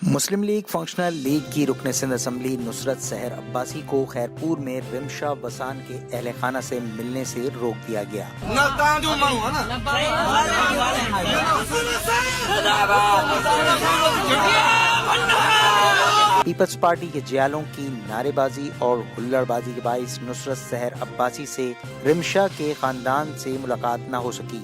مسلم league functional league کی رکن Sindh assembly نصرت سحر عباسی کو خیرپور میں رمشا وسان کے اہل خانہ سے ملنے سے روک دیا گیا۔ پیپلز پارٹی کے جیالوں کی نعرے بازی اور ہلڑ بازی کے باعث نصرت سحر عباسی سے رمشا کے خاندان سے ملاقات نہ ہو سکی۔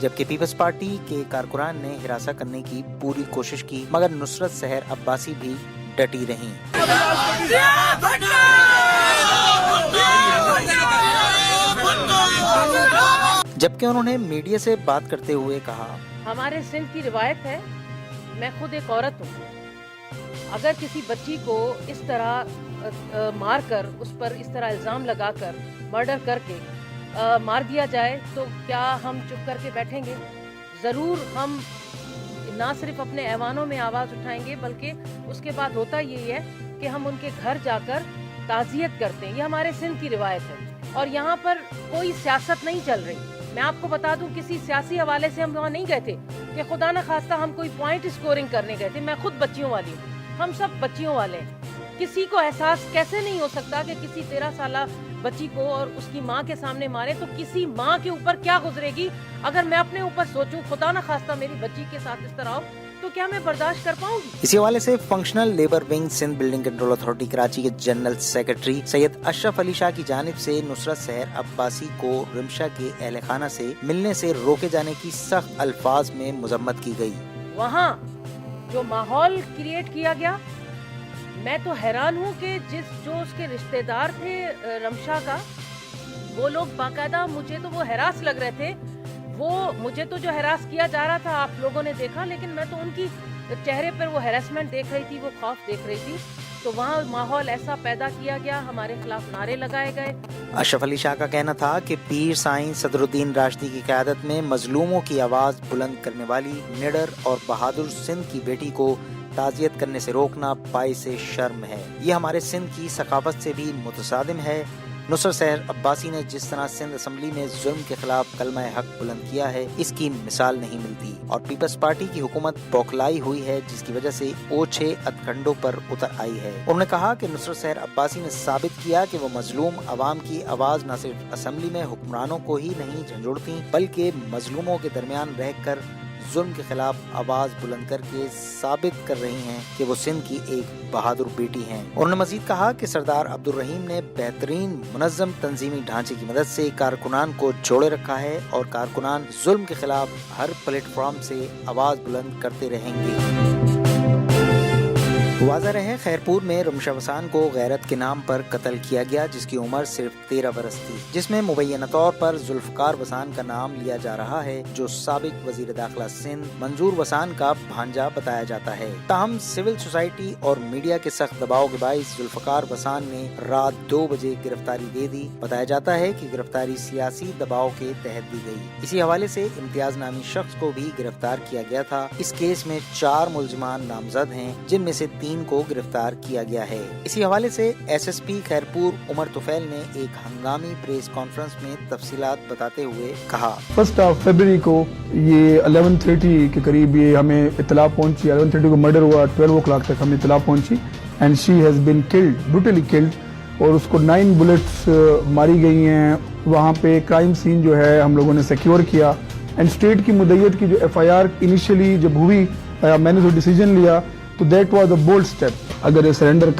جبکہ پیپلز پارٹی کے کارکنان نے ہراساں کرنے کی پوری کوشش کی مگر نصرت سحر عباسی بھی ڈٹی رہیں۔ جبکہ انہوں نے میڈیا سے بات کرتے ہوئے کہا، ہمارے سندھ کی روایت ہے، میں خود ایک عورت ہوں، اگر کسی بچی کو اس طرح مار کر، اس پر اس طرح الزام لگا کر، مرڈر کر کے مار دیا جائے تو کیا ہم چپ کر کے بیٹھیں گے؟ ضرور ہم نہ صرف اپنے ایوانوں میں آواز اٹھائیں گے بلکہ اس کے بعد ہوتا یہی ہے کہ ہم ان کے گھر جا کر تعزیت کرتے ہیں۔ یہ ہمارے سندھ کی روایت ہے اور یہاں پر کوئی سیاست نہیں چل رہی۔ میں آپ کو بتا دوں کسی سیاسی حوالے سے ہم وہاں نہیں گئے تھے کہ خدا نہ خواستہ ہم کوئی پوائنٹ اسکورنگ کرنے گئے تھے۔ میں خود بچیوں والی ہوں، ہم سب بچیوں والے ہیں۔ کسی کو احساس کیسے نہیں ہو سکتا کہ کسی 13 سالہ بچی کو اور اس کی ماں کے سامنے مارے تو کسی ماں کے اوپر کیا گزرے گی؟ اگر میں اپنے اوپر سوچوں خدا نہ خواستہ میری بچی کے ساتھ اس طرح ہو تو کیا میں برداشت کر پاؤں گی؟ اسی حوالے سے functional labour wing Sindh building control authority Karachi کے جنرل سیکرٹری سید اشرف علی شاہ کی جانب سے نصرت سحر عباسی کو رمشا کے اہل خانہ سے ملنے سے روکے جانے کی سخت الفاظ میں مذمت کی گئی۔ وہاں جو ماحول کریٹ کیا گیا، میں تو حیران ہوں کہ جو اس کے رشتہ دار تھے رمشا کا، وہ لوگ باقاعدہ مجھے تو وہ ہراس لگ رہے تھے، وہ مجھے تو جو ہراس کیا جا رہا تھا آپ لوگوں نے دیکھا، لیکن میں تو ان کی چہرے پر وہ ہراسمنٹ دیکھ رہی تھی، وہ خوف دیکھ رہی تھی۔ تو وہاں ماحول ایسا پیدا کیا گیا، ہمارے خلاف نعرے لگائے گئے۔ اشرف علی شاہ کا کہنا تھا کہ پیر سائیں صدر الدین راشدی کی قیادت میں مظلوموں کی آواز بلند کرنے والی نڈر اور بہادر سندھ کی بیٹی کو تعزیت کرنے سے روکنا باعث شرم ہے، یہ ہمارے سندھ کی ثقافت سے بھی متصادم ہے۔ نصرت سحر عباسی نے جس طرح سندھ اسمبلی میں ظلم کے خلاف کلمہ حق بلند کیا ہے، اس کی مثال نہیں ملتی اور پیپلز پارٹی کی حکومت بوکھلائی ہوئی ہے جس کی وجہ سے اوچھے ادکنڈوں پر اتر آئی ہے۔ انہوں نے کہا کہ نصرت سحر عباسی نے ثابت کیا کہ وہ مظلوم عوام کی آواز نہ صرف اسمبلی میں حکمرانوں کو ہی نہیں جھنجھوڑتی بلکہ مظلوموں کے درمیان رہ کر ظلم کے خلاف آواز بلند کر کے ثابت کر رہی ہیں کہ وہ سندھ کی ایک بہادر بیٹی ہیں۔ انہوں نے مزید کہا کہ سردار عبدالرحیم نے بہترین منظم تنظیمی ڈھانچے کی مدد سے کارکنان کو جوڑے رکھا ہے اور کارکنان ظلم کے خلاف ہر پلیٹ فارم سے آواز بلند کرتے رہیں گے۔ واضح رہے، خیرپور میں رمشا وسان کو غیرت کے نام پر قتل کیا گیا جس کی عمر صرف 13 برس تھی، جس میں مبینہ طور پر ذوالفقار وسان کا نام لیا جا رہا ہے جو سابق وزیر داخلہ سندھ منظور وسان کا بھانجا بتایا جاتا ہے۔ تاہم سول سوسائٹی اور میڈیا کے سخت دباؤ کے باعث ذوالفقار وسان نے رات 2 بجے گرفتاری دے دی۔ بتایا جاتا ہے کہ گرفتاری سیاسی دباؤ کے تحت دی گئی۔ اسی حوالے سے امتیاز نامی شخص کو بھی گرفتار کیا گیا تھا۔ اس کیس میں 4 ملزمان نامزد ہیں جن میں سے 3 کو گرفتار کیا گیا ہے۔ اسی حوالے سے ایس ایس پی خیرپور عمر طفیل نے ایک ہنگامی پریس کانفرنس میں تفصیلات بتاتے ہوئے کہا، 1 فروری کو یہ 11:30 کے قریب یہ ہمیں اطلاع پہنچی، 11:30 کو مرڈر ہوا، 12 o'clock تک ہمیں اطلاع پہنچی and she has been killed, بروٹلی killed, اور اس کو 9 بلٹس ماری گئی ہیں۔ وہاں پہ کرائم سین جو ہے ہم لوگوں نے سیکیور کیا اینڈ اسٹیٹ کی مدعیت کی جو FIR انیشلی جب ہوئی میں نے جو ڈیسیجن لیا تو that was a bold step, اگر یہ سرنڈر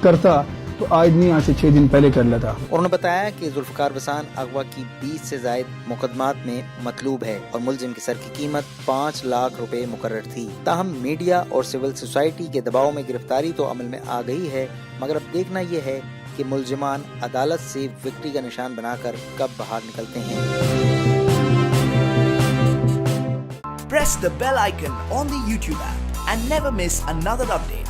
کرتا تو آج نہیں، آج سے 6 دن پہلے کر لیتا۔ انہوں نے بتایا کہ ذوالفقار وسان اغوا کی 20 سے زائد مقدمات میں مطلوب ہے اور ملزم کی سر کی قیمت 5 لاکھ روپے مقرر تھی۔ تاہم میڈیا اور سول سوسائٹی کے دباؤ میں گرفتاری تو عمل میں آ گئی ہے مگر اب دیکھنا یہ ہے کہ ملزمان عدالت سے وکٹری کا نشان بنا کر کب باہر نکلتے ہیں۔ Press the bell icon on the YouTube app and never miss another update.